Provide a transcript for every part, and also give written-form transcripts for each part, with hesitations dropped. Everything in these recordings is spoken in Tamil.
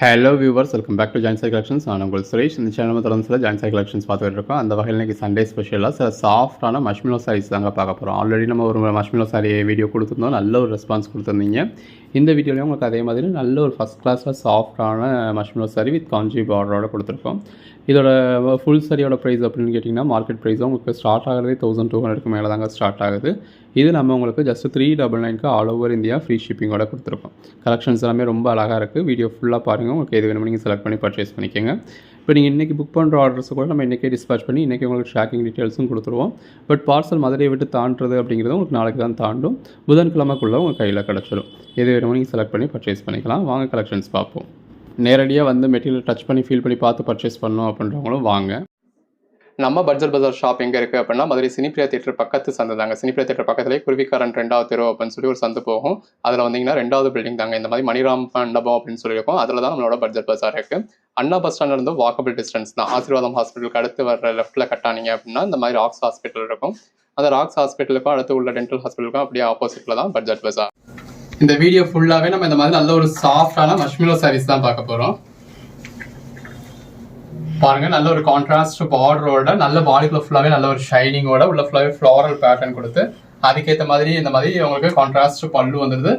Hello viewers, welcome back to join Sai collections. நான் உங்கள் சுரேஷ். இந்த சேனல் தொடர்ந்து சில ஜாயின் சாய் கலெக்ஷன்ஸ் பார்த்துட்டு இருக்கோம். அந்த வகையில் இன்றைக்கி சண்டே ஸ்பெஷலாக சில சாஃப்டான மஷ்மிலோ சாரீஸ் தாங்க பார்க்க போகிறோம். ஆல்ரெடி நம்ம ஒரு மஷ்மிலோ சாரீ வீடியோ கொடுத்துருந்தோம், நல்ல ஒரு ரெஸ்பான்ஸ் கொடுத்துருந்தீங்க. இந்த வீடியோலையும் உங்களுக்கு அதே மாதிரி நல்ல ஒரு ஃபஸ்ட் கிளாஸில் சாஃப்டான மஷ்மிலோ சாரீ வித் காஞ்சி பார்டரோட கொடுத்துருக்கோம். இதோட ஃபுல் சாரியோட ப்ரைஸ் அப்படின்னு கேட்டிங்கன்னா மார்க்கெட் ப்ரைஸும் உங்களுக்கு ஸ்டார்ட் ஆகிறதே 1200 மேலே தாங்க ஸ்டார்ட் ஆகுது. இது நம்ம உங்களுக்கு just 399 all over India free ஷிப்பிங்கோட கொடுத்துருக்கோம். கலெக்ஷன்ஸ் எல்லாமே ரொம்ப அழகாக இருக்குது. வீடியோ ஃபுல்லாக பாருங்கள், உங்களுக்கு எது வேணுமோ நீங்கள் செலக்ட் பண்ணி பர்ச்சேஸ் பண்ணிக்கோங்க. இப்போ நீங்கள் இன்றைக்கி புக் பண்ணுற ஆர்டர்ஸை கூட நம்ம இன்றைக்கே டிஸ்பேச் பண்ணி இன்றைக்கி உங்களுக்கு ட்ராக்கிங் டீட்டெயில்ஸும் கொடுத்துருவோம். பட் பார்சல் மதுரையை விட்டு தாண்டுறது அப்படிங்கிறது உங்களுக்கு நாளைக்கு தான் தாண்டும். புதன்கிழமைக்குள்ளே உங்கள் கையில் கிடச்சிடும். எது வேணுமோ நீங்கள் செலக்ட் பண்ணி பர்ச்சேஸ் பண்ணிக்கலாம். வாங்க கலெக்ஷன்ஸ் பார்ப்போம். நேரடியாக வந்து மெட்டீரியல் டச் பண்ணி ஃபீல் பண்ணி பார்த்து பர்ச்சேஸ் பண்ணணும் அப்படின்றவங்களும் வாங்க. நம்ம பட்ஜெட் பஜார் ஷாப் எங்கே இருக்குது அப்படின்னா மதுரை சினிப்ரியா தியேட்டர் பக்கத்து சந்து தாங்க. சினிப்ரியா தியேட்டர் பக்கத்துலேயே குருவிக்காரன் 2வது தெரு அப்படின்னு சொல்லி ஒரு சந்து போகும். அதில் வந்தீங்கன்னா 2வது பில்டிங் தாங்க. இந்த மாதிரி மணிராம் மண்டபம் அப்படின்னு சொல்லியிருக்கோம். அதில் தான் நம்மளோட பட்ஜெட் பஜார் இருக்குது. அண்ணா பஸ் ஸ்டாண்ட்லேருந்து வாக்கபிள் டிஸ்டன்ஸ் தான். ஆசீர்வாதம் ஹாஸ்பிட்டலுக்கு அடுத்து வர லெஃப்ட்டில் கட்டானீங்க அப்படின்னா இந்த மாதிரி ராக்ஸ் ஹாஸ்பிட்டல் இருக்கும். அந்த ராக்ஸ் ஹாஸ்பிட்டலுக்கும் அடுத்து உள்ள டென்டல் ஹாஸ்பிட்டலுக்கும் அப்படியே ஆப்போசிட்டில் தான் பட்ஜெட் பஜார். இந்த வீடியோ ஃபுல்லாகவே நம்ம இந்த மாதிரி நல்ல ஒரு சாஃப்டான மஷ்மிலோ சாரீஸ் தான் பார்க்க போகிறோம். பாருங்க, நல்ல ஒரு கான்ட்ராஸ்ட் பார்டரோட நல்ல பாடிக்குள்ள ஃபுல்லாவே நல்ல ஒரு ஷைனிங்கோட உள்ள ஃபுல்லாவே ஃப்ளாரல் பேட்டர்ன் கொடுத்து அதுக்கேற்ற மாதிரி இந்த மாதிரி உங்களுக்கு கான்ட்ராஸ்ட் பல்லு வந்துடுது.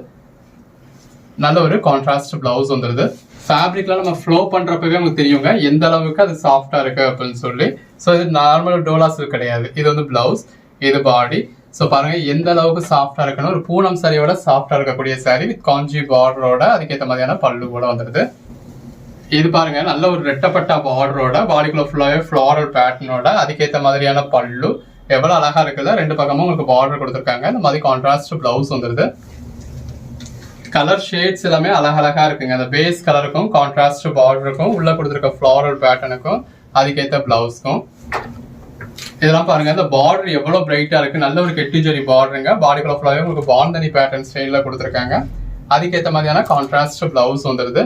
நல்ல ஒரு கான்ட்ராஸ்ட் பிளவுஸ் வந்துடுது. ஃபேப்ரிக்ல நம்ம ஃப்ளோ பண்றப்பவே உங்களுக்கு தெரியுங்க எந்த அளவுக்கு அது சாஃப்டா இருக்கு அப்படின்னு சொல்லி. ஸோ இது நார்மல் டோலா சில்க் கிடையாது. இது வந்து பிளவுஸ், இது பாடி. ஸோ பாருங்க எந்த அளவுக்கு சாஃப்டா இருக்குன்னு. ஒரு பூனம் சாரியோட சாஃப்டா இருக்கக்கூடிய சாரி வித் காஞ்சி பார்டரோட அதுக்கேற்ற மாதிரியான பல்லு கூட வந்துடுது. இது பாருங்க நல்ல ஒரு ரெட்டப்பட்டா பார்டரோட பாடிக்குள்ள ஃபுல்லாவே ஃப்ளாரல் பேட்டர்னோட அதுக்கேற்ற மாதிரியான பல்லு எவ்வளவு அழகா இருக்குல்ல. 2 பக்கமும் உங்களுக்கு பார்டர் கொடுத்துருக்காங்க. இந்த மாதிரி கான்ட்ராஸ்ட் பிளவுஸ் வந்துருது. கலர் ஷேட்ஸ் எல்லாமே அழகழகா இருக்குங்க. அந்த பேஸ் கலருக்கும் கான்ட்ராஸ்ட் பார்டருக்கும் உள்ள கொடுத்துருக்க ஃப்ளாரல் பேட்டர்னுக்கும் அதுக்கேற்ற பிளவுஸ்க்கும் இதெல்லாம் பாருங்க. இந்த பார்டர் எவ்வளவு பிரைட்டா இருக்கு. நல்ல ஒரு கெட்டிஜரி பார்டருங்க. பாடிக்குள்ள ஃபுல்லாவே உங்களுக்கு பாந்தனி பேட்டர்ன் ஸ்டைல்ல கொடுத்துருக்காங்க. அதுக்கேற்ற மாதிரியான கான்ட்ராஸ்ட் பிளவுஸ் வந்துருது.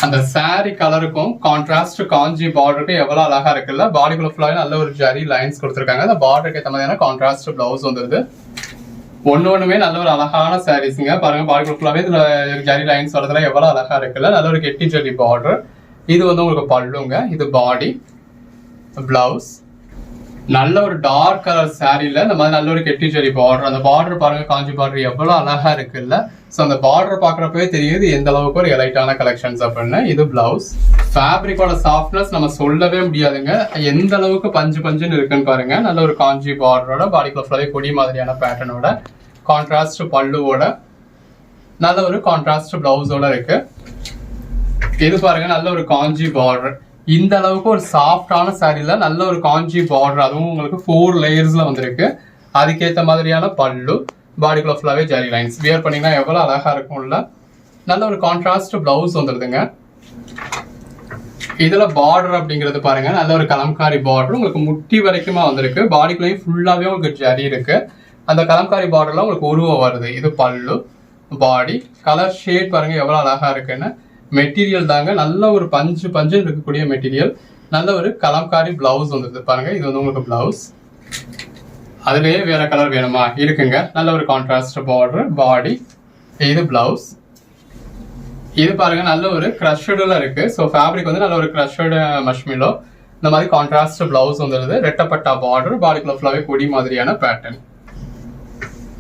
அந்த சாரி கலருக்கும் கான்ட்ராஸ்ட் காஞ்சி பார்டருக்கும் எவ்வளவு அழகா இருக்குல்ல. பாடிக்குள்ள ஃபுல்லாவே நல்ல ஒரு ஜரி லைன்ஸ் கொடுத்துருக்காங்க. அந்த பார்டருக்கு ஏற்ற மாதிரியான கான்ட்ராஸ்ட் பிளவுஸ் வந்துருது. ஒண்ணுமே நல்ல ஒரு அழகான சாரீஸ்ங்க. பாருங்க பாடிக்குள்ள ஃபுல்லாவே இதுல ஜரி லைன்ஸ் வரதுல எவ்வளவு அழகா இருக்குல்ல. நல்ல ஒரு கெட்டி ஜரி பார்டர். இது வந்து உங்களுக்கு பல்லுங்க. இது பாடி, பிளவுஸ். நல்ல ஒரு டார்க் கலர் சாரியில இந்த மாதிரி நல்ல ஒரு கெட்டி ஜரி பார்டர். அந்த பார்டர் பாருங்க, காஞ்சி பார்டர் எவ்வளவு அழகா இருக்குல்ல. ஸோ அந்த பார்டர் பாக்குறப்பவே தெரியுது எந்த அளவுக்கு ஒரு எலைட்டான கலெக்ஷன்ஸ் அப்படின்னு. இது பிளவுஸ். ஃபேப்ரிக்கோட சாஃப்ட்னஸ் நம்ம சொல்லவே முடியாதுங்க. எந்த அளவுக்கு பஞ்சு பஞ்சுன்னு இருக்குன்னு பாருங்க. நல்ல ஒரு காஞ்சி பார்டரோட பாடிக்குள்ள ஃபுல்லாவே கொடி மாதிரியான பேட்டர்னோட கான்ட்ராஸ்ட் பல்லுவோட நல்ல ஒரு கான்ட்ராஸ்ட் பிளவுஸோட இருக்கு. இது பாருங்க நல்ல ஒரு காஞ்சி பார்டர். இந்த அளவுக்கு ஒரு சாஃப்டான சாரியில நல்ல ஒரு காஞ்சி பார்டர், அதுவும் உங்களுக்கு 4 லேயர்ஸ்ல வந்திருக்கு. அதுக்கேற்ற மாதிரியான பல்லு, பாடிக்குள்ள ஃபுல்லாவே ஜரி லைன்ஸ். வியர் பண்ணீங்கன்னா எவ்வளவு அழகா இருக்கும்ல. நல்ல ஒரு கான்ட்ராஸ்ட் பிளவுஸ் வந்துருதுங்க. இதுல பார்டர் அப்படிங்கிறது பாருங்க நல்ல ஒரு கலம்காரி பார்டர் உங்களுக்கு முட்டி வரைக்குமா வந்திருக்கு. பாடிக்குள்ளேயும் ஃபுல்லாவே உங்களுக்கு ஜரி இருக்கு. அந்த கலம்காரி பார்டர்ல உங்களுக்கு உருவம் வருது. இது பல்லு, பாடி. கலர் ஷேட் பாருங்க எவ்வளவு அழகா இருக்குன்னு. மெட்டீரியல் தாங்க நல்ல ஒரு பஞ்சு இருக்கக்கூடிய மெட்டீரியல். நல்ல ஒரு கலம்காரி பிளவுஸ் வந்துருது பாருங்க. இது வந்து உங்களுக்கு பிளவுஸ். அதுலயே வேற கலர் வேணுமா இருக்குங்க. நல்ல ஒரு கான்ட்ராஸ்ட் பார்டர், பாடி. இது பிளவுஸ். இது பாருங்க நல்ல ஒரு கிரஷ்டுல இருக்கு. ஸோ ஃபேப்ரிக் வந்து நல்ல ஒரு கிரஷ்டு மஷ்மிலோ. இந்த மாதிரி கான்ட்ராஸ்ட் பிளவுஸ் வந்துருது. ரெட்டப்பட்டா பார்டர், பாடிக்குள்ள ஃபுல்லாவே கொடி மாதிரியான பேட்டர்ன்.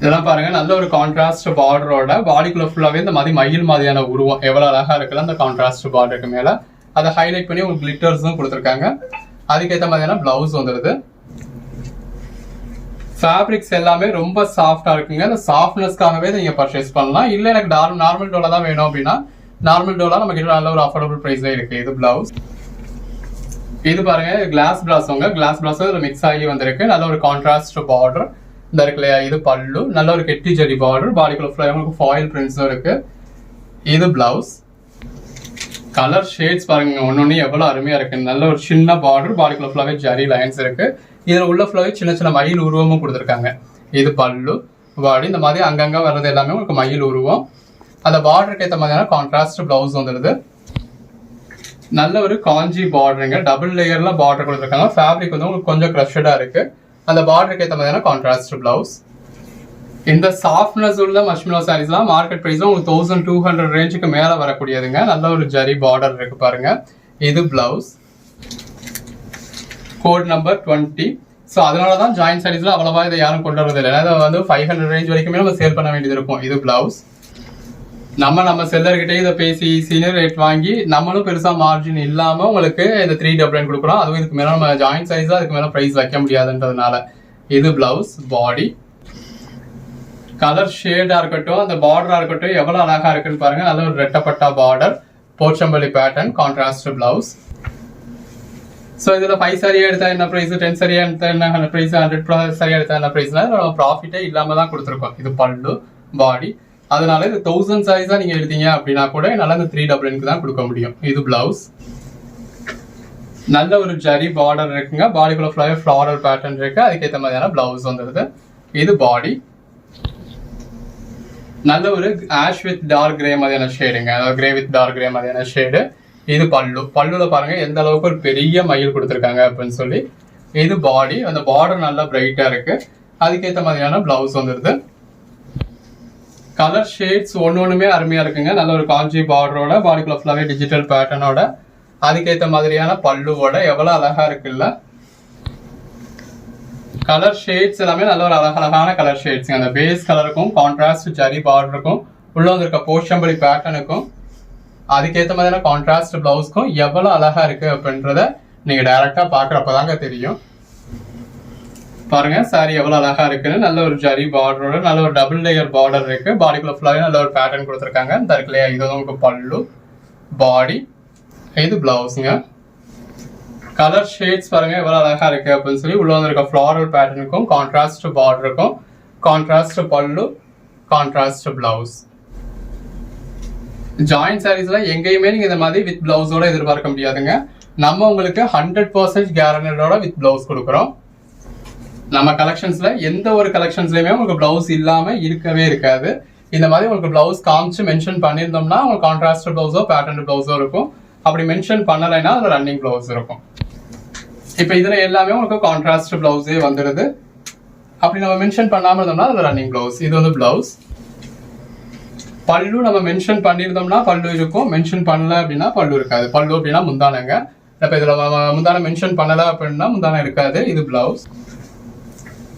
இதெல்லாம் பாருங்க நல்ல ஒரு கான்ட்ராஸ்ட் பார்டரோட பாடிக்குள்ள ஃபுல்லாவே இந்த மாதிரி மயில் மாதிரியான உருவம் எவ்வளவு அழகா இருக்குல்ல. அந்த கான்ட்ராஸ்ட் பார்டருக்கு மேல அதை ஹைலைட் பண்ணி உங்களுக்கு கிளிட்டர்ஸும் கொடுத்துருக்காங்க. அதுக்கேற்ற மாதிரியான பிளவுஸ் வந்துருது. ஃபேப்ரிக்ஸ் எல்லாமே ரொம்ப சாஃப்டா இருக்குங்க. அந்த சாஃப்ட்னஸ்க்காகவே நீங்க பர்ச்சேஸ் பண்ணலாம். இல்ல எனக்கு நார்மல் டோலா தான் வேணும் அப்படின்னா நார்மல் டோலா நம்ம கிட்ட நல்ல ஒரு அஃபோர்டபுள் பிரைஸ்ல இருக்கு. இது பிளவுஸ். இது பாருங்க கிளாஸ் பிளாஸ். கிளாஸ் பிளாஸ் மிக்ஸ் ஆகி வந்திருக்கு. நல்ல ஒரு கான்ட்ராஸ்ட் பார்டர் இந்த இருக்கு இல்லையா. இது பல்லு, நல்ல ஒரு கெட்டி ஜரி பார்டர். பாடிக்குள்ள ஃபுல்லாக உங்களுக்கு ஃபாயில் பிரிண்ட்ஸும் இருக்கு. இது பிளவுஸ். கலர் ஷேட்ஸ் பாருங்க ஒன்னொன்னு எவ்வளவு அருமையா இருக்கு. நல்ல ஒரு சின்ன பார்டர், பாடிக்குள்ள ஃபுல்லாவே ஜரி லைன்ஸ் இருக்கு. இதுல உள்ள ஃபுல்லாவே சின்ன சின்ன மயில் உருவமும் கொடுத்துருக்காங்க. இது பல்லு, பாடி. இந்த மாதிரி அங்கங்க வர்றது எல்லாமே உங்களுக்கு மயில் உருவம். அந்த பார்டருக்கு ஏற்ற மாதிரியான கான்ட்ராஸ்ட் பிளவுஸ் வந்துருது. நல்ல ஒரு காஞ்சி பார்டருங்க. டபுள் லேயர்ல பார்டர் கொடுத்துருக்காங்க. ஃபேப்ரிக் வந்து உங்களுக்கு கொஞ்சம் கிரஷ்டா இருக்கு. அந்த பார்டருக்கு ஏற்ற மாதிரியான கான்ட்ராஸ்ட் பிளவுஸ். இந்த சாஃப்ட்னஸ் உள்ள மஷ்மிலோ சாரீஸ்லாம் மார்க்கெட் பிரைஸ்ல உங்களுக்கு 1200 ரேஞ்சுக்கு மேல வரக்கூடியதுங்க. நல்ல ஒரு ஜரி பார்டர் இருக்கு பாருங்க. இது பிளவுஸ், கோட் நம்பர் 20. ஸோ அதனால தான் ஜாயின்ட் சாரீஸ்ல அவ்வளவா இதை யாரும் கொண்டு வரது இல்லை. அதை வந்து 500 ரேஞ்ச் வரைக்குமே நம்ம சேல் பண்ண வேண்டியது இருக்கும். இது பிளவுஸ். நம்ம செல்லர்கிட்டே இதை பேசி சீனியர் ரேட் வாங்கி நம்மளும் பெருசா மார்ஜின் இல்லாம உங்களுக்கு இந்த 399 கொடுக்குறோம். அதுவும் இதுக்கு மேல நம்ம ஜாயின்ட் சைஸா அதுக்கு மேல பிரைஸ் வைக்க முடியாதுன்றதுனால. இது பிளவுஸ், பாடி. கலர் ஷேடா இருக்கட்டும், அந்த பார்டரா இருக்கட்டும் எவ்வளவு அழகா இருக்குன்னு பாருங்க. நல்ல ஒரு ரெட்டப்பட்டா border, Pochampally pattern, contrast blouse. So இதுல 5 சாரியா எடுத்தா என்ன பிரைஸ், 10 சாரியா எடுத்தா என்ன பிரைஸ், 100 சாரியா எடுத்தா என்ன பிரைஸ்னா நம்ம ப்ராஃபிட்டே இல்லாம தான் கொடுத்துருக்கோம். இது பல்லு, பாடி. அதனால இது 1000 சாரீஸா நீங்க எடுத்தீங்க அப்படின்னா கூட என்னால இந்த 399 தான் கொடுக்க முடியும். இது பிளவுஸ். நல்ல ஒரு ஜரி பார்டர் இருக்குங்க. பாடிக்குள்ள ஃப்ளாரல் பேட்டர்ன் இருக்கு. அதுக்கேற்ற மாதிரியான பிளவுஸ் வந்துடுது. இது பாடி. நல்ல ஒரு ஆஷ் வித் டார்க் கிரே மாதிரியான ஷேடுங்க, அதாவது கிரே வித் டார்க் கிரே மாதிரியான ஷேடு. இது பல்லு. பல்லுல பாருங்க எந்த அளவுக்கு ஒரு பெரிய மயில் கொடுத்துருக்காங்க அப்படின்னு சொல்லி. இது பாடி. அந்த பார்டர் நல்லா பிரைட்டா இருக்கு. அதுக்கேற்ற மாதிரியான பிளவுஸ் வந்துடுது. கலர் ஷேட்ஸ் ஒன்னொன்னுமே அருமையா இருக்குங்க. நல்ல ஒரு காஞ்சி பார்டரோட, பாடிக்குள்ள ஃபுல்லாவே டிஜிட்டல் பேட்டர்னோட, அதுக்கேற்ற மாதிரியான பல்லுவோட எவ்வளவு அழகா இருக்குல்ல. கலர் ஷேட்ஸ் எல்லாமே நல்ல ஒரு அழகழகான கலர் ஷேட்ஸ். அந்த பேஸ் கலருக்கும் கான்ட்ராஸ்ட் ஜரி பார்டருக்கும் உள்ள வந்திருக்க போஷம்பளி பேட்டர்னுக்கும் அதுக்கேற்ற மாதிரியான கான்ட்ராஸ்ட் பிளவுஸ்க்கும் எவ்வளவு அழகா இருக்கு அப்படின்றத நீங்க டைரக்டா பாக்குறப்பதாங்க தெரியும். பாருங்க சாரி எவ்வளவு அழகா இருக்குன்னு. நல்ல ஒரு ஜரி பார்டரோட நல்ல ஒரு டபுள் லேயர் பார்டர் இருக்கு. பாடிக்குள்ள ஃபுல்லாவே நல்ல ஒரு பேட்டர்ன் கொடுத்துருக்காங்க. இந்த இருக்குல்லையா, இது வந்து உங்களுக்கு பல்லு, பாடி. இது பிளவுஸுங்க. கலர் ஷேட்ஸ் பாருங்க எவ்வளவு அழகா இருக்கு அப்படின்னு சொல்லி. உள்ள வந்திருக்க ஃப்ளாரல் பேட்டர்னுக்கும் கான்ட்ராஸ்ட் பார்டருக்கும் கான்ட்ராஸ்ட் பல்லு, கான்ட்ராஸ்ட் பிளவுஸ். ஜாயிண்ட் சாரீஸ்ல எங்கேயுமே நீங்க இந்த மாதிரி வித் பிளவுஸோட எதிர்பார்க்க முடியாதுங்க. நம்ம உங்களுக்கு 100% கேரண்டோட வித் பிளவுஸ் கொடுக்குறோம். நம்ம கலெக்ஷன்ஸ்ல எந்த ஒரு கலெக்ஷன்ஸ்லயுமே உங்களுக்கு பிளவுஸ் இல்லாம இருக்கவே இருக்காது. இந்த மாதிரி உங்களுக்கு பிளவுஸ் காமிச்சு மென்ஷன் பண்ணியிருந்தோம்னா உங்களுக்கு கான்ட்ராஸ்ட் பிளவுஸோ பேட்டர்ன் பிளவுஸோ இருக்கும். அப்படி மென்ஷன் பண்ணலைன்னா அது ரன்னிங் பிளவுஸ் இருக்கும். இப்ப இதுல எல்லாமே உங்களுக்கு கான்ட்ராஸ்ட் பிளவுஸே வந்துடுது. அப்படி நம்ம மென்ஷன் பண்ணாம இருந்தோம்னா அது ரன்னிங் பிளவுஸ். இது வந்து பிளவுஸ். பல்லு நம்ம மென்ஷன் பண்ணியிருந்தோம்னா பல்லு இருக்கும், மென்ஷன் பண்ணல அப்படின்னா பல்லு இருக்காது. பல்லு அப்படின்னா முந்தானங்க. இப்ப இதுல முந்தான மென்ஷன் பண்ணல அப்படின்னா முந்தானம் இருக்காது. இது பிளவுஸ்.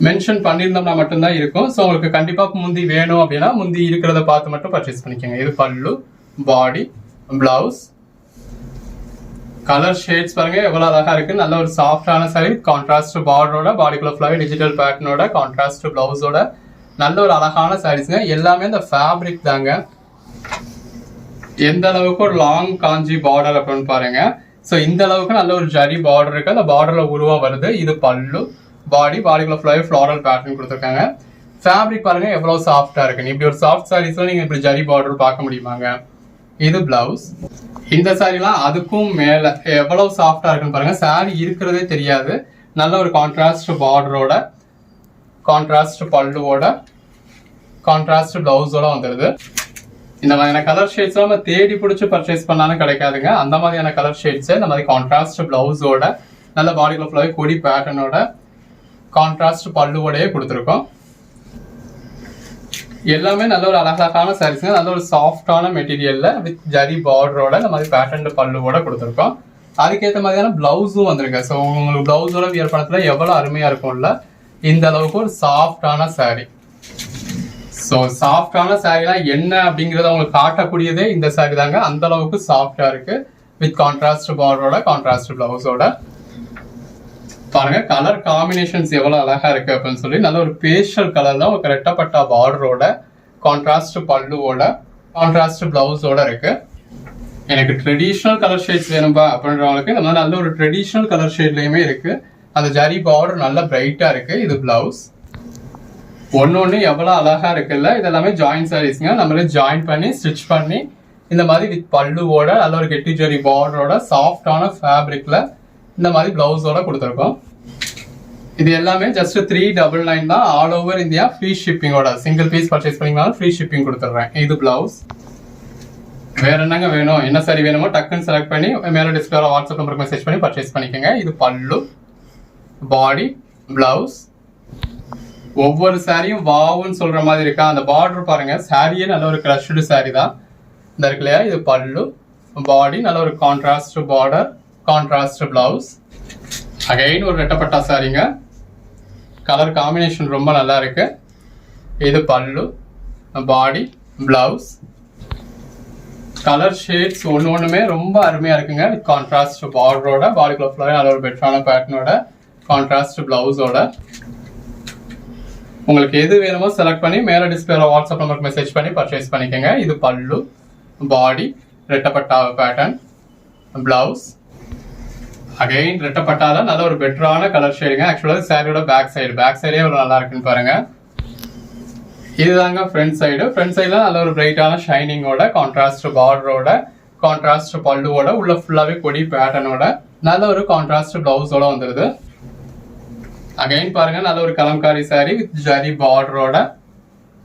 மென்ஷன் பண்ணியிருந்தோம்னா மட்டும்தான் இருக்கும். ஸோ உங்களுக்கு கண்டிப்பா முந்தி வேணும் அப்படின்னா முந்தி இருக்கிறத பார்த்து மட்டும் பர்ச்சேஸ் பண்ணிக்கோங்க. இது பல்லு, பாடி, பிளவுஸ். கலர் ஷேட்ஸ் பாருங்க எவ்வளவு அழகா இருக்கு. நல்ல ஒரு சாஃப்டான சாரி, கான்ட்ராஸ்ட் பார்டரோட, பாடிக்குள்ள ஃபுல்லாவே டிஜிட்டல் பேட்டர்னோட, கான்ட்ராஸ்ட் பிளவுஸோட நல்ல ஒரு அழகான சாரீஸ்ங்க. எல்லாமே இந்த ஃபேப்ரிக் தாங்க. எந்த அளவுக்கு ஒரு லாங் காஞ்சி பார்டர் அப்படின்னு பாருங்க. ஸோ இந்த அளவுக்கு நல்ல ஒரு ஜரி பார்டர் இருக்கு. அந்த பார்டர்ல உருவா வருது. இது பல்லு, பாடி. பாடிக்குள்ள ஃபுல்லாவே ஃப்ளாரல் பேட்டர்ன் கொடுத்துருக்காங்க. ஃபேப்ரிக் பாருங்க எவ்வளவு சாஃப்டா இருக்கு. இப்படி ஒரு சாஃப்ட் சாரீஸ்ல நீங்க இப்படி ஜரி பார்டர் பார்க்க முடியுமாங்க. இது பிளவுஸ். இந்த சாரிலாம் அதுக்கும் மேல எவ்வளவு சாஃப்டா இருக்குன்னு பாருங்க. சாரி இருக்கிறதே தெரியாது. நல்ல ஒரு கான்ட்ராஸ்ட் பார்டரோட, கான்ட்ராஸ்ட் பல்லுவோட, கான்ட்ராஸ்ட் பிளவுஸோட வந்துடுது. இந்த மாதிரியான கலர் ஷேட்ஸ் நம்ம தேடி பிடிச்சி பர்ச்சேஸ் பண்ணாலும் கிடைக்காதுங்க. அந்த மாதிரியான கலர் ஷேட்ஸ் இந்த மாதிரி கான்ட்ராஸ்ட் பிளவுஸோட, நல்ல பாடிக்குள்ள ஃபுல்லாவே கொடி பேட்டர்னோட, கான்ட்ராஸ்ட் பல்லுவோடயே கொடுத்துருக்கோம். எல்லாமே நல்ல ஒரு அழகான சாரீஸ்ங்க. நல்ல ஒரு சாஃப்டான மெட்டீரியல்ல வித் ஜரி பார்டரோட இந்த மாதிரி பேட்டர்ன் பல்லுவோட கொடுத்துருக்கோம். அதுக்கேற்ற மாதிரியான பிளவுஸும் வந்திருக்கு. ஸோ உங்களுக்கு பிளவுஸோட வியர் பணத்துல எவ்வளவு அருமையா இருக்கும்ல. இந்த அளவுக்கு ஒரு சாஃப்டான சாரி. ஸோ சாஃப்டான சாரிலாம் என்ன அப்படிங்கறத உங்களுக்கு காட்டக்கூடியதே இந்த சாரி தாங்க. அந்த அளவுக்கு சாஃப்டா இருக்கு வித் கான்ட்ராஸ்ட் பார்டரோட, கான்ட்ராஸ்ட் பிளவுஸோட. பாருங்க கலர் காம்பினேஷன்ஸ் எவ்வளவு அழகா இருக்கு அப்படின்னு சொல்லி. நல்ல ஒரு பேஸ்டல் கலர்ல உங்களுக்கு ரெட்டப்பட்டா பார்டரோட, கான்ட்ராஸ்ட் பல்லுவோட, கான்ட்ராஸ்ட் பிளவுஸோட இருக்கு. எனக்கு ட்ரெடிஷ்னல் கலர் ஷேட்ஸ் வேணும்பா அப்படின்றவங்களுக்கு இந்த மாதிரி நல்ல ஒரு ட்ரெடிஷ்னல் கலர் ஷேட்லயுமே இருக்கு. அந்த ஜரி பார்டர் நல்ல பிரைட்டா இருக்கு. இது பிளவுஸ். ஒன்னொன்னு எவ்வளவு அழகா இருக்குல்ல. இதெல்லாமே ஜாயின் சாரீஸ்ங்க. நம்மளே ஜாயின் பண்ணி ஸ்டிச் பண்ணி இந்த மாதிரி வித் பல்லுவோட, நல்ல ஒரு கெட்டி ஜரி பார்டரோட, சாஃப்டான ஃபேப்ரிக்ல இந்த மாதிரி பிளவுஸோட கொடுத்துருக்கோம். இது எல்லாமே ஜஸ்ட் 399 தான். ஆல் ஓவர் இந்தியா ஃப்ரீ ஷிப்பிங்கோட. சிங்கிள் பீஸ் பர்ச்சேஸ் பண்ணீங்கனாலும் ஃப்ரீ ஷிப்பிங் கொடுத்துட்றேன். இது பிளவுஸ். வேற என்னங்க வேணும், என்ன சாரி வேணுமோ டக்குன்னு செலக்ட் பண்ணி மேல டிஸ்பிளே வாட்ஸ்அப் நம்பருக்கு மெசேஜ் பண்ணி பர்ச்சேஸ் பண்ணிக்கோங்க. இது பல்லு, பாடி, பிளவுஸ். ஒவ்வொரு சாரியும் வாவுன்னு சொல்ற மாதிரி இருக்கா. அந்த பார்டர் பாருங்க, சாரியே நல்ல ஒரு கிரஷ்டு சாரி தான். இந்த இருக்கு இல்லையா, இது பல்லு. பாடி நல்ல ஒரு contrast border, contrast blouse. Again ஒரு ரெட்டப்பட்டா சாரிங்க. கலர் காம்பினேஷன் ரொம்ப நல்லா இருக்கு. இது பல்லு, பாடி, பிளவுஸ். கலர் ஷேட்ஸ் ஒண்ணுமே ரொம்ப அருமையா இருக்குங்க. வித் கான்ட்ராஸ்ட் பார்டரோட, பாடிக்குள்ள ஃபுல்லாவே நல்ல ஒரு பெட்டரான பேட்டர்னோட, கான்ட்ராஸ்ட் பிளவுஸோட. உங்களுக்கு எது வேணுமோ செலக்ட் பண்ணி மேல டிஸ்பிளேல வாட்ஸ்அப் நம்பருக்கு மெசேஜ் பண்ணி பர்ச்சேஸ் பண்ணிக்கோங்க. இது பல்லு, பாடி, ரெட்டப்பட்டா பேட்டர்ன், பிளவுஸ். அகைன் ரெட்டப்பட்டால நல்ல ஒரு பெட்டரான கலர் ஷேடுங்க. ஆக்சுவலா சாரியோட பேக் சைடே ஒரு நல்லா இருக்குன்னு பாருங்க. இதுதாங்க ஃப்ரண்ட் சைடு. ஃப்ரண்ட் சைடுல நல்ல ஒரு பிரைட்டான ஷைனிங்கோட, கான்ட்ராஸ்ட் பார்டரோட, கான்ட்ராஸ்ட் பல்லுவோட, உள்ள ஃபுல்லாவே கொடி பேட்டர்னோட, நல்ல ஒரு கான்ட்ராஸ்ட் பிளவுஸோட வந்துருது. அகைன் பாருங்க, நல்ல ஒரு கலம்காரி சாரி வித் ஜரி பார்டரோட,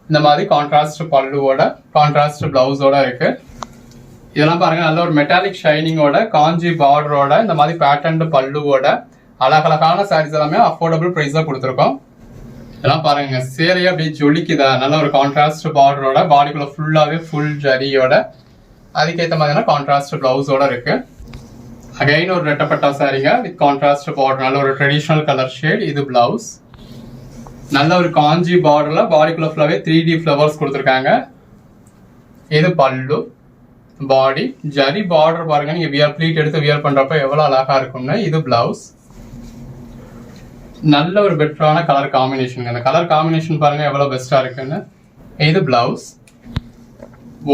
இந்த மாதிரி கான்ட்ராஸ்ட் பல்லுவோட, கான்ட்ராஸ்ட் பிளவுஸோட இருக்கு. இதெல்லாம் பாருங்க, நல்ல ஒரு மெட்டாலிக் ஷைனிங்கோட, காஞ்சி பார்டரோட, இந்த மாதிரி பேட்டர்ன் பல்லுவோட, அழகழகான சாரீஸ் எல்லாமே அஃபோர்டபுள் பிரைஸ்ல கொடுத்துருக்கோம். இதெல்லாம் பாருங்க, சேலையா அப்படியே ஜொலிக்குதா. நல்ல ஒரு கான்ட்ராஸ்ட் பார்டரோட, பாடிக்குள்ள ஃபுல்லாவே ஃபுல் ஜரியோட, அதுக்கேற்ற மாதிரியான கான்ட்ராஸ்ட் பிளவுஸோட இருக்கு. அகைன் ஒரு ரெட்டப்பட்டா சாரிங்க வித் கான்ட்ராஸ்ட் பார்டர், நல்ல ஒரு ட்ரெடிஷனல் கலர் ஷேட். இது பிளவுஸ். நல்ல ஒரு காஞ்சி பார்டர்ல பாடிக்குள்ள ஃபுல்லாவே 3D ஃபிளவர்ஸ் கொடுத்துருக்காங்க. இது பல்லு, பாடி, ஜரி பார்டர் பாருங்க. நீங்க ப்ளீட் எடுத்து வியர் பண்றப்ப எவ்வளவு அழகா இருக்கும்னு. இது பிளவுஸ். நல்ல ஒரு பெட்டரான கலர் காம்பினேஷன். அந்த கலர் காம்பினேஷன் பாருங்க எவ்வளவு பெஸ்டா இருக்குன்னு. இது பிளவுஸ்.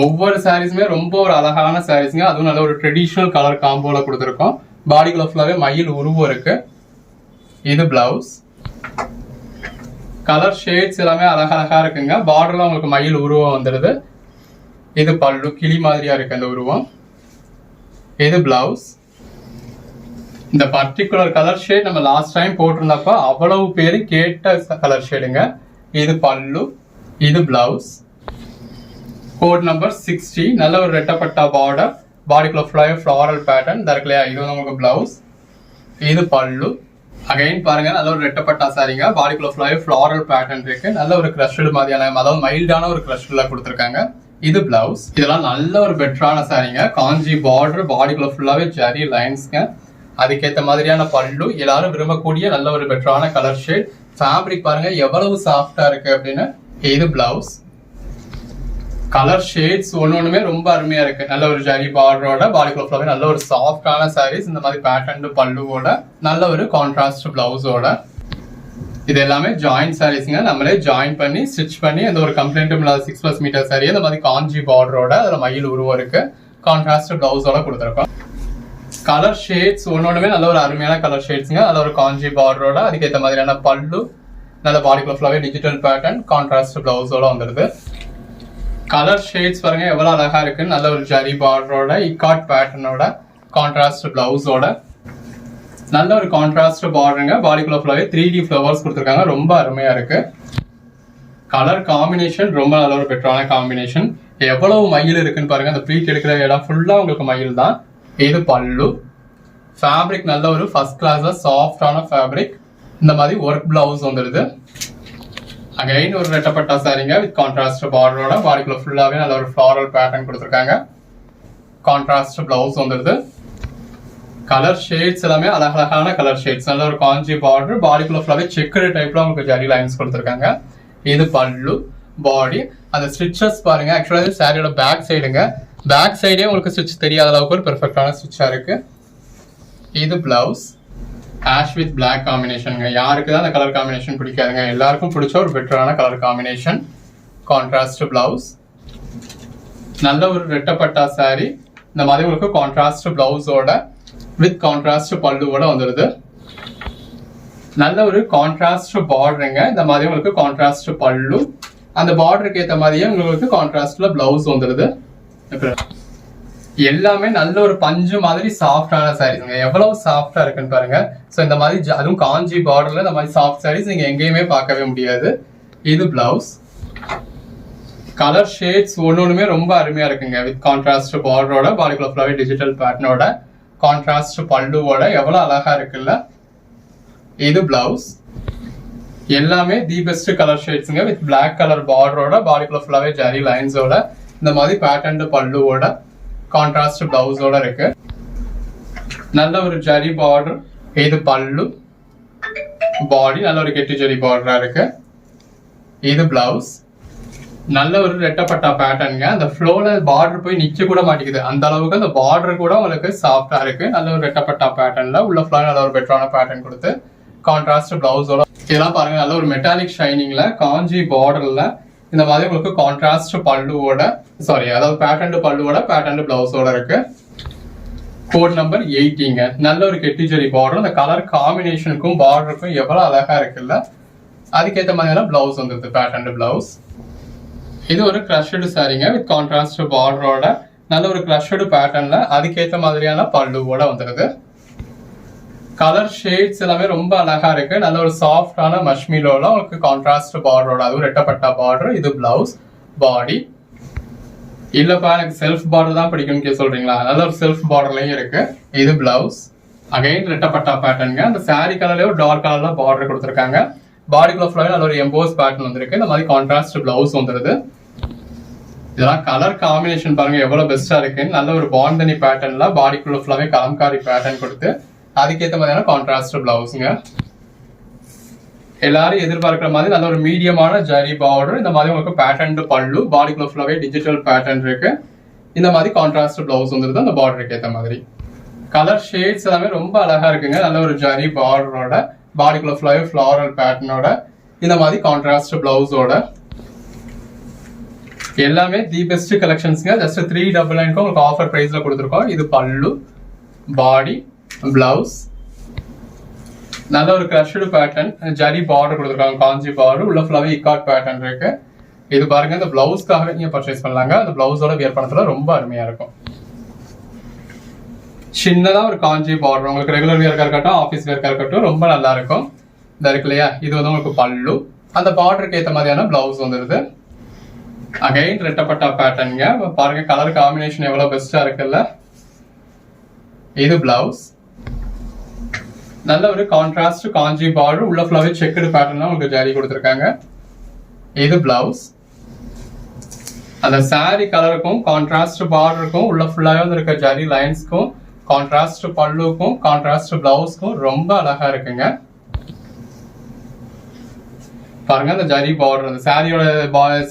ஒவ்வொரு சாரீஸுமே ரொம்ப ஒரு அழகான சாரீஸ்ங்க. அதுவும் நல்ல ஒரு ட்ரெடிஷனல் கலர் காம்போல கொடுத்துருக்கோம். பாடிக்குள்ள ஃபுல்லாவே மயில் உருவம் இருக்கு. இது பிளவுஸ். கலர் ஷேட்ஸ் எல்லாமே அழகழகா இருக்குங்க. பார்டர்ல உங்களுக்கு மயில் உருவம் வந்துடுது. இது பல்லு, கிளி மாதிரியா இருக்கு அந்த உருவம். இது பிளவுஸ். இந்த பர்டிகுலர் கலர் ஷேட் நம்ம லாஸ்ட் டைம் போட்டிருந்தப்ப அவ்வளவு பேரு கேட்ட கலர் ஷேடுங்க. இது பல்லு, இது பிளவுஸ். Code number 60. நல்ல ஒரு ரெட்டப்பட்டா பார்டர், பாடிக்குள்ள ஃபுல்லாவே ஃப்ளாரல் பேட்டர்ன் இருக்கு இல்லையா. இது வந்து உங்களுக்கு பிளவுஸ். இது பல்லு. அகைன் பாருங்க, நல்ல ஒரு ரெட்டப்பட்டா சாரிங்க. பாடிக்குள்ள ஃபுல்லாவே ஃப்ளாரல் பேட்டர்ன் இருக்கு. நல்ல ஒரு கிரஷ்டு மாதிரியான, அதாவது மைல்டான ஒரு கிரஷ்டுல கொடுத்துருக்காங்க. இது பிளவுஸ். இதெல்லாம் நல்ல ஒரு பெட்டரான சாரிங்க. காஞ்சி பார்டர், பாடிக்குள்ள ஃபுல்லாவே ஜரி லைன்ஸ்ங்க. அதுக்கேற்ற மாதிரியான பல்லு, எல்லாரும் விரும்பக்கூடிய நல்ல ஒரு பெட்டரான கலர் ஷேட். ஃபேப்ரிக் பாருங்க எவ்வளவு சாஃப்டா இருக்கு அப்படின்னு. இது பிளவுஸ். கலர் ஷேட்ஸ் ஒன்னொன்னுமே ரொம்ப அருமையா இருக்கு. நல்ல ஒரு ஜரி பார்டரோட, பாடிக்குள்ள ஃபுல்லாவே நல்ல ஒரு சாஃப்டான சாரீஸ். இந்த மாதிரி பேட்டர்ன் பல்லுவோட, நல்ல ஒரு கான்ட்ராஸ்ட் பிளவுஸோட. இது எல்லாமே ஜாயின் சாரீஸ்ங்க. நம்மளே ஜாயின் பண்ணி ஸ்டிச் பண்ணி அந்த ஒரு கம்ப்ளைண்ட்டும் இல்லாத 6+ மீட்டர் சாரி. இந்த மாதிரி காஞ்சி பார்டரோட, அதுல மயில் உருவம் இருக்கு, கான்ட்ராஸ்ட் பிளவுஸோட கொடுத்துருக்கோம். கலர் ஷேட்ஸ் ஒன்னொன்னுமே நல்ல ஒரு அருமையான கலர் ஷேட்ஸ்ங்க. நல்ல ஒரு காஞ்சி பார்டரோட, அதுக்கேற்ற மாதிரியான பல்லு, நல்ல பாடிக்குள்ள ஃபுல்லாவே டிஜிட்டல் பேட்டர்ன், கான்ட்ராஸ்ட் பிளவுஸோட வந்துருது. கலர் ஷேட்ஸ் பாருங்க எவ்வளவு அழகா இருக்கு. நல்ல ஒரு ஜரி பார்டரோட, இக்காட் பேட்டர்னோட, கான்ட்ராஸ்ட் பிளவுஸோட, நல்ல ஒரு கான்ட்ராஸ்ட் பார்டருங்க. பாடிக்குள்ள ஃபுல்லாவே 3D ஃபிளவர்ஸ் கொடுத்துருக்காங்க. ரொம்ப அருமையா இருக்கு. கலர் காம்பினேஷன் ரொம்ப நல்ல ஒரு பெட்டரான காம்பினேஷன். எவ்வளவு மயில் இருக்குன்னு பாருங்க. அந்த ப்ளீட் எடுக்கிற இடம் ஃபுல்லா உங்களுக்கு மயில் தான். இது பல்லு. ஃபேப்ரிக் நல்ல ஒரு ஃபர்ஸ்ட் கிளாஸ்ல சாஃப்டான ஃபேப்ரிக். இந்த மாதிரி ஒர்க் பிளவுஸ் வந்துடுது. அகைன் ஒரு ரெட்டப்பட்டா சாரிங்க வித் கான்ட்ராஸ்ட் பார்டரோட, பாடிக்குள்ள ஃபுல்லாவே நல்ல ஒரு ஃப்ளாரல் பேட்டர்ன் கொடுத்துருக்காங்க. கான்ட்ராஸ்ட் பிளவுஸ் வந்துடுது. கலர் ஷேட்ஸ் எல்லாமே அழகழகான கலர் ஷேட்ஸ். நல்ல ஒரு காஞ்சி பார்டர், பாடிக்குள்ள ஃபுல்லாவே செக்குடு டைப்ல உங்களுக்கு ஜரி லைன்ஸ் கொடுத்துருக்காங்க. இது பல்லு, பாடி. அந்த ஸ்டிச்சஸ் பாருங்க. ஆக்சுவலா இது சாரியோட பேக் சைடுங்க. பேக் சைடே உங்களுக்கு ஸ்டிச் தெரியாத அளவுக்கு ஒரு பெர்ஃபெக்டான ஸ்டிச்சா இருக்கு. இது பிளவுஸ். ஆஷ் வித் பிளாக் காம்பினேஷனுங்க. யாருக்கு தான் அந்த கலர் காம்பினேஷன் பிடிக்காதுங்க, எல்லாருக்கும் பிடிச்ச ஒரு பெட்டரான கலர் காம்பினேஷன். Contrast blouse. நல்ல ஒரு ரெட்டப்பட்டா சாரி. இந்த மாதிரி உங்களுக்கு கான்ட்ராஸ்ட் பிளவுஸோட வித் கான்ட்ராஸ்ட் பல்லுவோட வந்துடுது. நல்ல ஒரு கான்ட்ராஸ்ட் பார்டருங்க. இந்த மாதிரி உங்களுக்கு கான்ட்ராஸ்ட் பல்லு, அந்த பார்டருக்கு ஏற்ற மாதிரியே உங்களுக்கு கான்ட்ராஸ்ட்ல பிளவுஸ் வந்துடுது. எல்லாமே நல்ல ஒரு பஞ்சு மாதிரி சாஃப்டான சாரீஸ்ங்க. எவ்வளவு சாஃப்டா இருக்குன்னு பாருங்க. சோ இந்த மாதிரி அதுவும் காஞ்சி பார்டர்ல இந்த மாதிரி சாஃப்ட் சாரீஸ் நீங்க எங்கேயுமே பார்க்கவே முடியாது. இது பிளவுஸ். கலர் ஷேட்ஸ் ஒன்னொன்னுமே ரொம்ப அருமையா இருக்குங்க. வித் கான்ட்ராஸ்ட் பார்டரோட, பாடிக்குள்ள ஃபுல்லாவே டிஜிட்டல் பேட்டர்னோட, கான்ட்ராஸ்ட் பல்லுவோட, எவ்வளவு அழகா இருக்குல்ல. இது பிளவுஸ். எல்லாமே தி பெஸ்ட் கலர் ஷேட்ஸுங்க வித் பிளாக் கலர் பார்டரோட பாடிக்குள்ள ஃபுல்லாவே ஜரி லைன்ஸோட இந்த மாதிரி பேட்டர்ன் பல்லுவோட கான்ட்ராஸ்ட் பிளவுஸோட இருக்கு. நல்ல ஒரு ஜரி பார்டர், இது பல்லு, பாடி நல்ல ஒரு கெட்டி ஜரி பார்டரா இருக்கு. இது பிளவுஸ், நல்ல ஒரு ரெட்டப்பட்டா பேட்டர்னுங்க. அந்த ஃப்ளோல பார்டர் போய் நிக்க கூட மாட்டேங்குது, அந்த அளவுக்கு அந்த பார்டர் கூட உங்களுக்கு சாஃப்டா இருக்கு. நல்ல ஒரு ரெட்டப்பட்டா பேட்டர்ன்ல உள்ள ஃபுல்லா நல்ல ஒரு பெட்டரான பேட்டர்ன் கொடுத்து கான்ட்ராஸ்ட் பிளவுஸோட இதெல்லாம் பாருங்க. நல்ல ஒரு மெட்டாலிக் ஷைனிங்ல காஞ்சி பார்டர்ல இந்த மாதிரி உங்களுக்கு கான்ட்ராஸ்ட் பல்லுவோட அதாவது பேட்டர்ன் பல்லுவோட பேட்டர்ன் பிளவுஸோட இருக்கு. கோட் நம்பர் 80ங்க. நல்ல ஒரு கெட்டி ஜரி பார்டர், அந்த கலர் காம்பினேஷனுக்கும் பார்டருக்கும் எவ்வளவு அழகா இருக்குல்ல, அதுக்கேற்ற மாதிரியான பிளவுஸ் வந்துருது பேட்டர்ன் பிளவுஸ். இது ஒரு கிரஷ்டு சாரீங்க வித் கான்ட்ராஸ்ட் பார்டரோட நல்ல ஒரு கிரஷ்டு பேட்டர்ன்ல அதுக்கேற்ற மாதிரியான பல்லுவோட வந்துருது. கலர் ஷேட்ஸ் எல்லாமே ரொம்ப அழகா இருக்கு. நல்ல ஒரு சாஃப்டான மஷ்மிலோல உங்களுக்கு கான்ட்ராஸ்ட் பார்டரோட, அதுவும் ரெட்டப்பட்டா பார்டர். இது பிளவுஸ், பாடி. இல்லப்பா எனக்கு செல்ஃப் பார்டர் தான் பிடிக்கும்னு சொல்றீங்களா, நல்ல ஒரு செல்ஃப் பார்டர்லயும் இருக்கு. இது பிளவுஸ், அகைன் ரெட்டப்பட்டா பேட்டர்னுங்க. அந்த சாரி கலர்லயே ஒரு டார்க் கலர்ல பார்டர் கொடுத்துருக்காங்க. பாடிக்குள்ள ஃபுல்லாவே நல்ல ஒரு எம்போஸ் பேட்டர்ன் வந்திருக்கு. இந்த மாதிரி கான்ட்ராஸ்ட் பிளவுஸ் வந்துருது. இதெல்லாம் கலர் காம்பினேஷன் பாருங்க எவ்வளவு பெஸ்டா இருக்குன்னு. நல்ல ஒரு பாண்டனி பேட்டர்ன்ல பாடிக்குள்ள ஃபுல்லாவே கலம்காரி பேட்டர்ன் கொடுத்து அதுக்கேற்ற மாதிரியான கான்ட்ராஸ்ட் பிளவுஸுங்க. எல்லாரும் எதிர்பார்க்கிற மாதிரி நல்ல ஒரு மீடியமான ஜரி பார்டர், இந்த மாதிரி உங்களுக்கு பேட்டர்ன் பல்லு, பாடிக்குள்ள ஃபுல்லாவே டிஜிட்டல் பேட்டர்ன் இருக்கு. இந்த மாதிரி கான்ட்ராஸ்ட் பிளவுஸ் வந்துருது அந்த பார்டருக்கு ஏற்ற மாதிரி. கலர் ஷேட்ஸ் எல்லாமே ரொம்ப அழகா இருக்குங்க. நல்ல ஒரு ஜரி பார்டரோட பாடிக்குள்ள ஃபுல்லாவே ஃபிளாரல் பேட்டர்னோட இந்த மாதிரி கான்ட்ராஸ்ட் பிளவுஸோட எல்லாமே தி பெஸ்ட் கலெக்ஷன்ஸ்ங்க. ஜஸ்ட் 399 உங்களுக்கு ஆஃபர் பிரைஸ்ல கொடுத்துருக்கோம். இது பல்லு, பாடி, பிளவுஸ். நல்ல ஒரு கிரஷ்டு பேட்டர்ன், ஜரி பார்டர் கொடுத்துருக்காங்க, காஞ்சி பார்டர், உள்ள ஃபுல்லாவே இக்காட் பேட்டர்ன் இருக்கு. இது பாருங்க, இந்த பிளவுஸ்க்காக நீங்க பர்ச்சேஸ் பண்ணலாங்க. அந்த பிளவுஸோட வியர் பண்ணத்துல ரொம்ப அருமையா இருக்கும். சின்னதா ஒரு காஞ்சி பார்டர் உங்களுக்கு ரெகுலர் வியர்க்கா இருக்கட்டும், ஆஃபீஸ் வியர்க்கா இருக்கட்டும் ரொம்ப நல்லா இருக்கும். இந்த இருக்கு இல்லையா, இது வந்து உங்களுக்கு பல்லு, அந்த பார்டருக்கு ஏற்ற மாதிரியான பிளவுஸ் வந்துருது. அகைன் ரெட்டப்பட்டா பேட்டர்னுங்க. பாருங்க கலர் காம்பினேஷன் எவ்வளவு பெஸ்டா இருக்குல்ல. இது பிளவுஸ், நல்ல ஒரு கான்ட்ராஸ்ட் காஞ்சி பார்டர், உள்ள ஃபுல்லாவே செக்குடு பேட்டர்ன்ல உங்களுக்கு ஜரி கொடுத்துருக்காங்க. இது பிளவுஸ், அந்த சாரி கலருக்கும் கான்ட்ராஸ்ட் பார்டருக்கும் உள்ள ஃபுல்லாவே வந்து இருக்க ஜரி லைன்ஸ்க்கும் கான்ட்ராஸ்ட் பல்லுக்கும் கான்ட்ராஸ்ட் பிளவுஸ்க்கும் ரொம்ப அழகா இருக்குங்க. பாருங்க அந்த ஜரி பார்டர், அந்த சாரியோட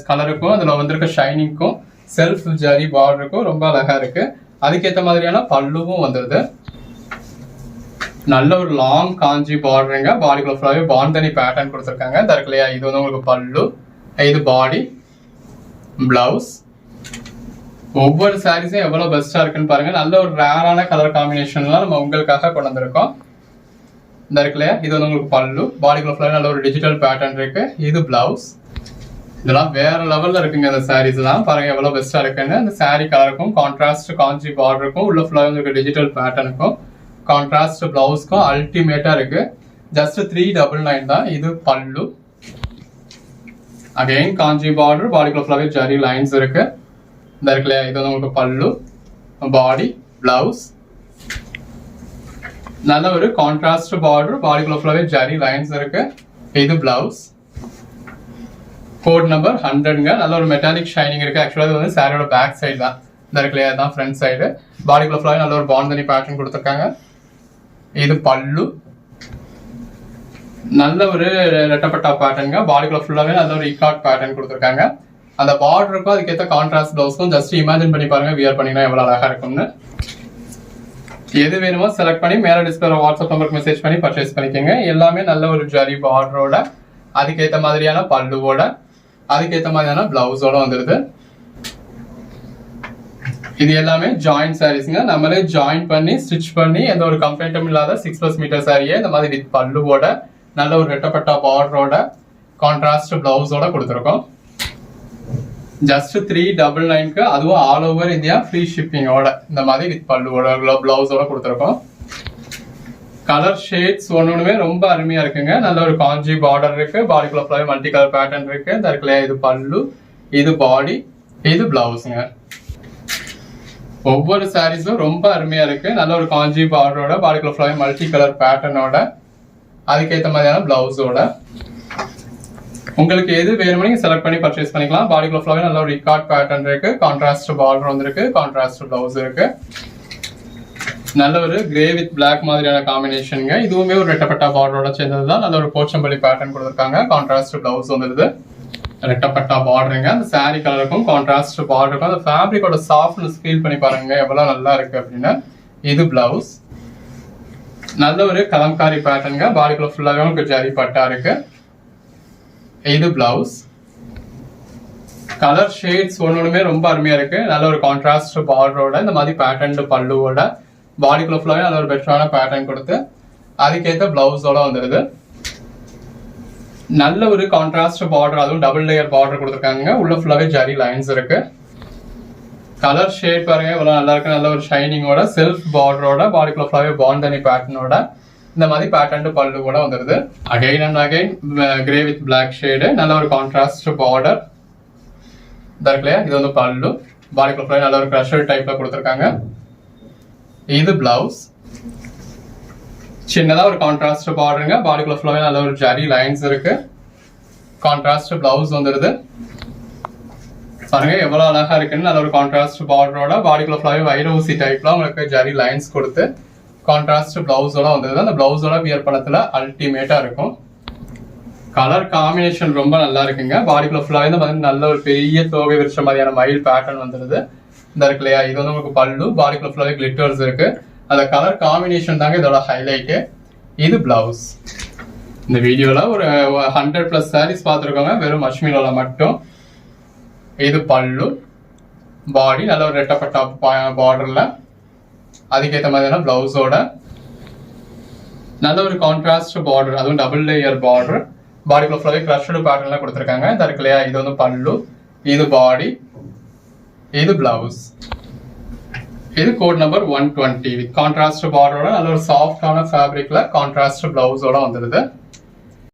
கலருக்கும் அதுல வந்திருக்க ஷைனிங்க்கும் செல்ஃப் ஜரி பார்டருக்கும் ரொம்ப அழகா இருக்கு. அதுக்கேற்ற மாதிரியான பல்லுவும் வந்துருது. நல்ல ஒரு லாங் காஞ்சி பார்டருங்க. பாடிக்குள்ள ஃபுல்லாவே பாண்டனி பேட்டர்ன் கொடுத்துருக்காங்க. தருக்கு இல்லையா, இது வந்து உங்களுக்கு பல்லு, இது பாடி, பிளவுஸ். ஒவ்வொரு சாரீஸும் எவ்வளவு பெஸ்டா இருக்குன்னு பாருங்க. நல்ல ஒரு ரேரான கலர் காம்பினேஷன்லாம் நம்ம உங்களுக்காக கொண்டு வந்திருக்கோம். இந்த இருக்கு இல்லையா, இது வந்து உங்களுக்கு பல்லு, பாடிக்குள்ள ஃபுல்லாவே நல்ல ஒரு டிஜிட்டல் பேட்டர்ன் இருக்கு. இது பிளவுஸ். இதெல்லாம் வேற லெவல்ல இருக்குங்க. இந்த சாரீஸ் எல்லாம் பாருங்க எவ்வளவு பெஸ்டா இருக்குன்னு. அந்த சாரி கலருக்கும் கான்ட்ராஸ்ட் காஞ்சி பார்டருக்கும் உள்ள ஃபுல்லாவே உங்களுக்கு டிஜிட்டல் பேட்டர்னுக்கும் கான்ட்ராஸ்ட் பிளவுஸ்க்கும் அல்டிமேட்டா இருக்கு. ஜஸ்ட் 399 தான். இது பல்லு, அகைன் காஞ்சி பார்டர், பாடிக்குள்ள ஃபுல்லாவே ஜரி லைன்ஸ் இருக்கு. இந்த இருக்குல்ல, இது வந்து உங்களுக்கு பல்லு, பாடி, பிளவுஸ். நல்ல ஒரு கான்ட்ராஸ்ட் பார்டர், பாடிக்குள்ள ஃபுல்லாவே ஜரி லைன்ஸ் இருக்கு. இது பிளவுஸ். Code number 100ங்க. நல்ல ஒரு மெட்டாலிக் ஷைனிங் இருக்கு. ஆக்சுவலா இது வந்து சாரியோட பேக் சைடு தான். இந்த இருக்குல்ல, தான் ஃப்ரண்ட் சைடு. பாடிக்குள்ள ஃபுல்லாவே நல்ல ஒரு பாண்டனி பேட்டர்ன் கொடுத்துருக்காங்க. இது பல்லு, நல்ல ஒரு ரெட்டப்பட்டா பேட்டர்னுங்க. பாடிக்குள்ள ஃபுல்லாவே நல்ல ஒரு இக்காட் பேட்டர்ன் கொடுத்துருக்காங்க. அந்த பார்டருக்கும் அதுக்கேற்ற கான்ட்ராஸ்ட் பிளவுஸ்க்கும் ஜஸ்ட் இமேஜின் பண்ணி பாருங்க வியர் பண்ணீங்கன்னா எவ்வளவு அழகா இருக்கும்னு. எது வேணுமோ செலக்ட் பண்ணி மேல டிஸ்பிளே வாட்ஸ்அப் நம்பருக்கு மெசேஜ் பண்ணி பர்ச்சேஸ் பண்ணிக்கோங்க. எல்லாமே நல்ல ஒரு ஜரி பார்டரோட அதுக்கேற்ற மாதிரியான பல்லுவோட அதுக்கேற்ற மாதிரியான பிளவுஸோட வந்துருது. இது எல்லாமே ஜாயிண்ட் சாரீஸ்ங்க. நம்மளே ஜாயின் பண்ணி ஸ்டிச் பண்ணி எந்த ஒரு கம்ஃபர்டபுள் இல்லாத 6+ மீட்டர் சாரியை இந்த மாதிரி வித் பல்லுவோட நல்ல ஒரு ரெட்டப்பட்டா பார்டரோட கான்ட்ராஸ்ட் பிளவுஸோட கொடுத்துருக்கோம். ஜஸ்ட் 399க்கு, அதுவும் ஆல் ஓவர் இந்தியா ஃப்ரீ ஷிப்பிங்கோட இந்த மாதிரி வித் பல்லுவோட பிளவுஸோட கொடுத்துருக்கோம். கலர் ஷேட்ஸ் ஒண்ணுமே ரொம்ப அருமையா இருக்குங்க. நல்ல ஒரு காஞ்சி பார்டர் இருக்கு. பாடிக்குள்ள ஃபுல்லாவே மல்டி கலர் பேட்டர்ன் இருக்கு. இந்த இருக்குல்ல, இது பல்லு, இது பாடி, இது பிளவுஸ்ங்க. ஒவ்வொரு சாரீஸும் ரொம்ப அருமையா இருக்கு. நல்ல ஒரு காஞ்சி பார்டரோட பாடிக்குள்ள ஃபுல்லாவே மல்டி கலர் பேட்டர்னோட அதுக்கேற்ற மாதிரியான பிளவுஸோட உங்களுக்கு எது வேணுமோ நீங்க செலக்ட் பண்ணி பர்ச்சேஸ் பண்ணிக்கலாம். பாடிக்குள்ள ஃபுல்லாவே நல்ல ஒரு இக்கார்ட் பேட்டர்ன் இருக்கு. கான்ட்ராஸ்ட் பார்டர் வந்திருக்கு. கான்ட்ராஸ்ட் பிளவுஸ் இருக்கு. நல்ல ஒரு கிரே வித் பிளாக் மாதிரியான காம்பினேஷனுங்க. இதுவுமே ஒரு ரெட்டப்பட்டா பார்டரோட சேர்ந்தது தான். நல்ல ஒரு போச்சம்பள்ளி பேட்டர்ன் கொடுத்துருக்காங்க. கான்ட்ராஸ்ட் பிளவுஸ் வந்துருது. ரெட்டப்பட்டா பார்டருங்க. அந்த சாரி கலருக்கும் கான்ட்ராஸ்ட் பார்டருக்கும் அந்த ஃபேப்ரிக்கோட சாஃப்ட்னஸ் ஃபீல் பண்ணி பாருங்க எவ்வளவு நல்லா இருக்கு அப்படின்னு. இது பிளவுஸ். நல்ல ஒரு கலம்காரி பேட்டர்னுங்க. பாடிக்குள்ள ஃபுல்லாவே உங்களுக்கு ஜரி பட்டா இருக்கு. இது பிளவுஸ். கலர் ஷேட்ஸ் ஒன்னொன்னுமே ரொம்ப அருமையா இருக்கு. நல்ல ஒரு கான்ட்ராஸ்ட் பார்டரோட இந்த மாதிரி பேட்டர்ன் பல்லுவோட பாடிக்குள்ள ஃபுல்லாவே நல்ல ஒரு பெட்டரான பேட்டர்ன் கொடுத்து அதுக்கேற்ற பிளவுஸோட வந்துருது. நல்ல ஒரு கான்ட்ராஸ்ட் பார்டர், அதுவும் டபுள் லேயர் பார்டர் கொடுத்துருக்காங்க. உள்ள ஃபுல்லாவே ஜரி லைன்ஸ் இருக்கு. கலர் ஷேட் பாருங்க இவ்வளவு நல்லா இருக்கு. நல்ல ஒரு ஷைனிங்கோட செல்ஃப் பார்டரோட பாடிக்குள்ள ஃபுல்லாவே பாண்டனி பேட்டர்னோட இந்த மாதிரி பேட்டர்ன் பல்லு கூட வந்துருது. Again and again grey with black shade. நல்ல ஒரு கான்ட்ராஸ்ட் பார்டர் இருக்குல்லையா. இது வந்து பல்லு. பாடிக்குள்ள ஃபுல்லாவே நல்ல ஒரு க்ரஷர் டைப்ல கொடுத்துருக்காங்க. இது பிளவுஸ். சின்னதா ஒரு கான்ட்ராஸ்ட் பார்டருங்க. பாடிக்குள்ள ஃபுல்லாவே நல்ல ஒரு ஜரி லைன்ஸ் இருக்கு. கான்ட்ராஸ்ட் பிளவுஸ் வந்துருது. பாருங்க எவ்வளவு அழகா இருக்குன்னு. நல்ல ஒரு கான்ட்ராஸ்ட் பார்டரோட பாடிக்குள்ள ஃபுல்லாவே வைரோசி டைப்ல உங்களுக்கு ஜரி லைன்ஸ் கொடுத்து கான்ட்ராஸ்ட் பிளவுஸோட வந்துருது. அந்த பிளவுஸோட வியர் பண்ணத்துல அல்டிமேட்டா இருக்கும். கலர் காம்பினேஷன் ரொம்ப நல்லா இருக்குங்க. பாடிக்குள்ள ஃபுல்லாவே இந்த மாதிரி நல்ல ஒரு பெரிய தோகை விரிச்ச மாதிரியான மயில் பேட்டர்ன் வந்துருது. இந்த இருக்கு இல்லையா. இது வந்து உங்களுக்கு பல்லு. பாடிக்குள்ள ஃபுல்லாவே கிளிட்டர்ஸ் இருக்கு. அந்த கலர் காம்பினேஷன் தாங்க இதோட ஹைலைட். இது பிளவுஸ். இந்த வீடியோல ஒரு 100+ சாரீஸ் பார்த்துருக்கோங்க வெறும் மஷ்மீலோல மட்டும். இது பல்லு. பாடி நல்ல ஒரு ரெட்டப்பட்டா பார்டர்ல அதுக்கேற்ற மாதிரியான பிளவுஸோட நல்ல ஒரு கான்ட்ராஸ்ட் பார்டர், அதுவும் டபுள் லேயர் பார்டர். பாடிக்குள்ள ஃபுல்லாவே க்ரஷ்டு பேட்டர்ன்ல கொடுத்துருக்காங்க. இந்த இருக்கு இல்லையா. இது வந்து பல்லு. இது பாடி. இது பிளவுஸ். இது கோட் நம்பர் 120 வித் கான்ட்ராஸ்ட் பார்டரோட நல்ல ஒரு சாஃப்டான ஃபேப்ரிக்ல கான்ட்ராஸ்ட் பிளவுஸோட வந்துருது.